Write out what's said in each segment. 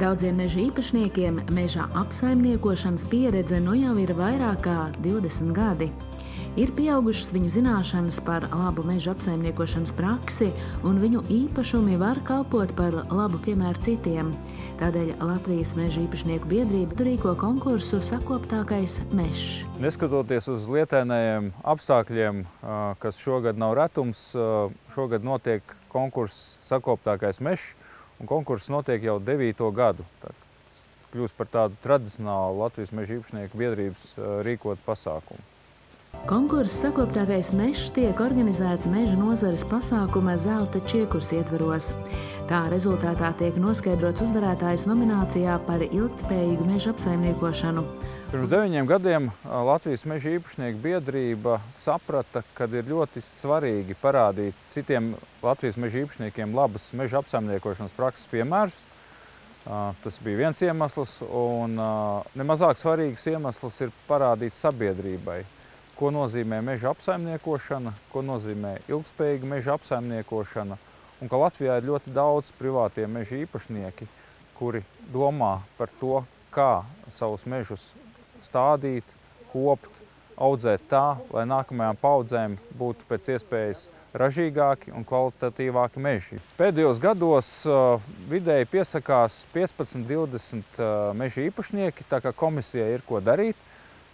Daudziem meža īpašniekiem meža apsaimniekošanas pieredze nu jau ir vairāk kā 20 gadi. Ir pieaugušas viņu zināšanas par labu meža apsaimniekošanas praksi, un viņu īpašumi var kalpot par labu piemēru citiem. Tādēļ Latvijas meža īpašnieku biedrība rīko konkursu Sakoptākais mežs. Neskatoties uz lietainajiem apstākļiem, kas šogad nav retums, šogad notiek konkurss Sakoptākais mežs, un konkurss notiek jau 9. gadu. Tā kļūst par tādu tradicionālu Latvijas meža īpašnieku biedrības rīkot pasākumu. Konkurss Sakoptākais mežs tiek organizēts meža nozares pasākuma Zelta čiekurs ietvaros. Tā rezultātā tiek noskaidrots uzvarētājs nominācijā par ilgtspējīgu meža apsaimniekošanu. Pirms 9 gadiem Latvijas meža īpašnieku biedrība saprata, ka ir ļoti svarīgi parādīt citiem Latvijas meža īpašniekiem labas meža apsaimniekošanas prakses piemērus. Tas bija viens iemesls, un nemazāk svarīgs iemesls ir parādīt sabiedrībai, ko nozīmē meža apsaimniekošana, ko nozīmē ilgtspējīga meža apsaimniekošana, un ka Latvijā ir ļoti daudz privātie meža īpašnieki, kuri domā par to, kā savus mežus stādīt, kopt, audzēt tā, lai nākamajām paudzēm būtu pēc iespējas ražīgāki un kvalitatīvāki meži. Pēdējos gados vidēji piesakās 15–20 meža īpašnieki, tā kā komisijai ir ko darīt.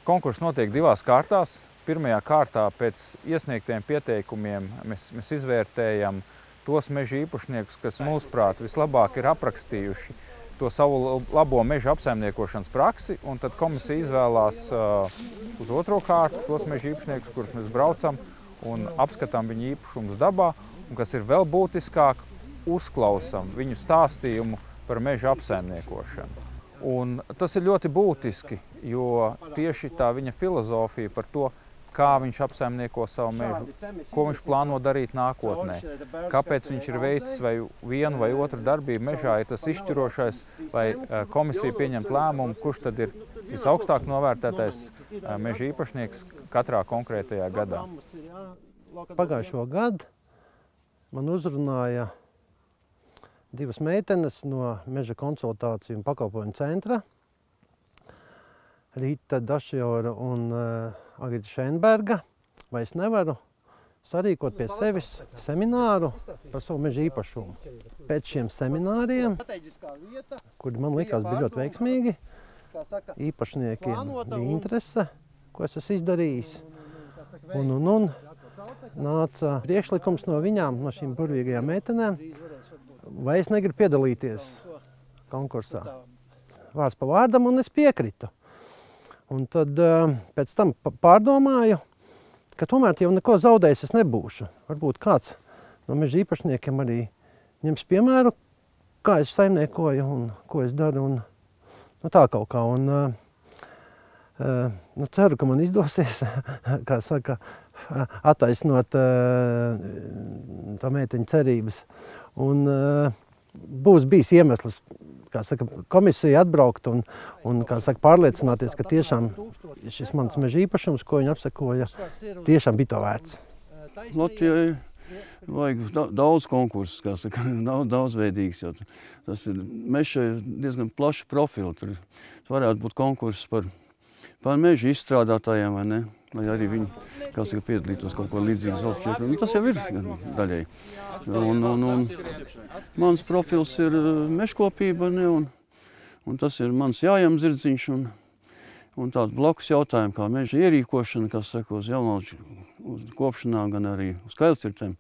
Konkurss notiek 2 kārtās. Pirmajā kārtā pēc iesniegtiem pieteikumiem mēs izvērtējam tos meža īpašniekus, kas mūsuprāt vislabāk ir aprakstījuši to savu labo meža apsaimniekošanas praksi, un tad komisija izvēlās uz 2. kārtu tos meža īpašniekus, kurus mēs braucam un apskatām viņu īpašumus dabā, un kas ir vēl būtiskāk, uzklausam viņu stāstījumu par meža apsaimniekošanu. Un tas ir ļoti būtiski, jo tieši tā viņa filozofija par to, kā viņš apsaimnieko savu mežu, ko viņš plāno darīt nākotnē, kāpēc viņš ir veicis vai vienu vai otru darbību mežā, ir tas izšķirošais, lai komisija pieņemtu lēmumu, kurš tad ir visaugstāk novērtētais meža īpašnieks katrā konkrētajā gadā. Pagājušo gadu man uzrunāja 2 meitenes no meža konsultāciju un pakalpojumu centra, Rīta Dašjora un Agita Šenberga, vai es nevaru sarīkot pie sevis semināru par savu meža īpašumu. Pēc šiem semināriem, kuri man likās bija ļoti veiksmīgi, īpašniekiem bija interese, ko es esmu izdarījis. Un nāca priekšlikums no viņām, no šīm burvīgajām meitenēm, vai es negribu piedalīties konkursā. Vārds pa vārdam, un es piekritu. Un tad pēc tam pārdomāju, ka tomēr jau neko zaudējis es nebūšu. Varbūt kāds no meža īpašniekiem arī ņems piemēru, kā es saimniekoju un ko es daru. Un tā kaut kā. Ceru, ka man izdosies, kā saka, attaisnot tā meiteņa cerības. Un būs bijis iemesls, kā saka, komisija atbraukt un kā saka, pārliecināties, ka tiešām šis mans meža īpašums, ko viņi apsekoja, tiešām bija to vērts. Latvijai vajag daudz konkursus, kā saka, daudzveidīgs, jo tas ir meža diezgan plaša profila. Tur varētu būt konkurss par meža izstrādātājiem, vai ne? Lai arī viņi, kā saka, piedalītos kaut ko līdzīgu Zelta čiekuram. Tas jau ir daļai. Un mans profils ir mežkopība, ne? Un tas ir mans jājam zirdziņš un tādu blakus jautājumu kā meža ierīkošana, kas saka, uz jaunauģu kopšanām, gan arī uz kailcirtēm.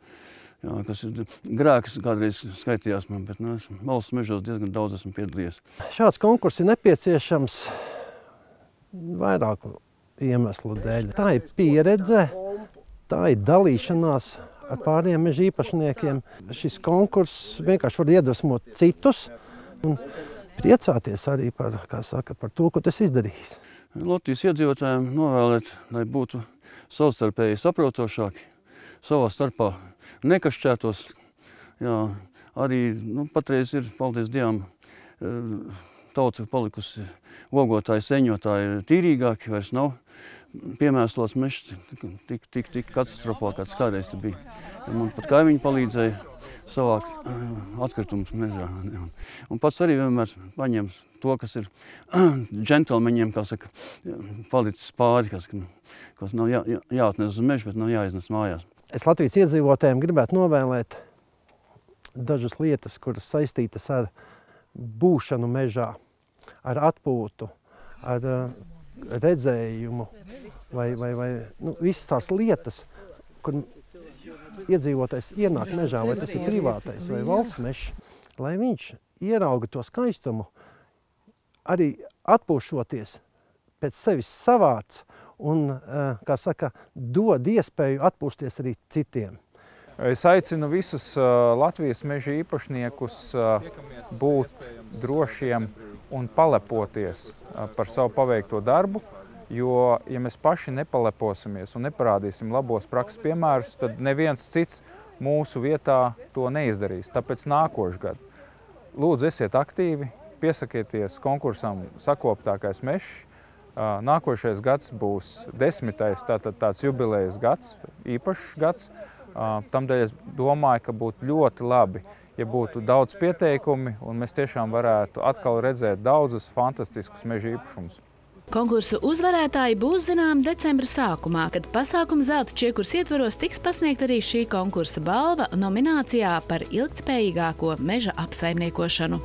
Jā, kas ir grēks kādreiz skaitījās man, bet valsts mežos diezgan daudz esmu piedalījies. Šāds konkurss ir nepieciešams vairāku iemeslu dēļ. Tā ir pieredze, tā ir dalīšanās ar pāriem meža īpašniekiem. Šis konkurss vienkārši var iedvesmot citus un priecāties arī par, kā saka, par to, ko tas izdarījis. Latvijas iedzīvotājiem novēlēt, lai būtu savstarpēji saprotošāki, savā starpā nekašķētos. Jā, arī patreiz ir, paldies Dievam, tauta palikusi ogotāji, seņotāji tīrīgāki, vairs nav piemēslots mežs tik katastrofāli, kāds kādreiz te bija. Man pat kaimiņi palīdzēja savākt atkritumus mežā. Un pats arī vienmēr paņems to, kas ir džentelmeņiem, kā saka, palicis pāri, kas nav jāatnes uz mežu, bet nav jāiznes mājās. Es Latvijas iedzīvotājiem gribētu novēlēt dažas lietas, kuras saistītas ar būšanu mežā, ar atpūtu, ar redzējumu vai visas tās lietas, kur iedzīvotājs ienāk mežā, vai tas ir privātais vai valsts mežs, lai viņš ierauga to skaistumu, arī atpūšoties pēc sevis savāds un, kā saka, dod iespēju atpūsties arī citiem. Es aicinu visus Latvijas meža īpašniekus būt drošiem un palepoties par savu paveikto darbu, jo, ja mēs paši nepaleposimies un neparādīsim labos prakses piemērus, tad neviens cits mūsu vietā to neizdarīs. Tāpēc nākošu gadu lūdzu esiet aktīvi, piesakieties konkursam Sakoptākais mežs. Nākošais gads būs 10. tātad tāds jubilejas gads, īpašs gads. Tamdēļ es domāju, ka būtu ļoti labi, ja būtu daudz pieteikumi, un mēs tiešām varētu atkal redzēt daudzus fantastiskus meža īpašumus. Konkursu uzvarētāji būs zinām decembra sākumā, kad pasākuma Zelta čiekurs ietvaros tiks pasniegt arī šī konkursa balva nominācijā par ilgtspējīgāko meža apsaimniekošanu.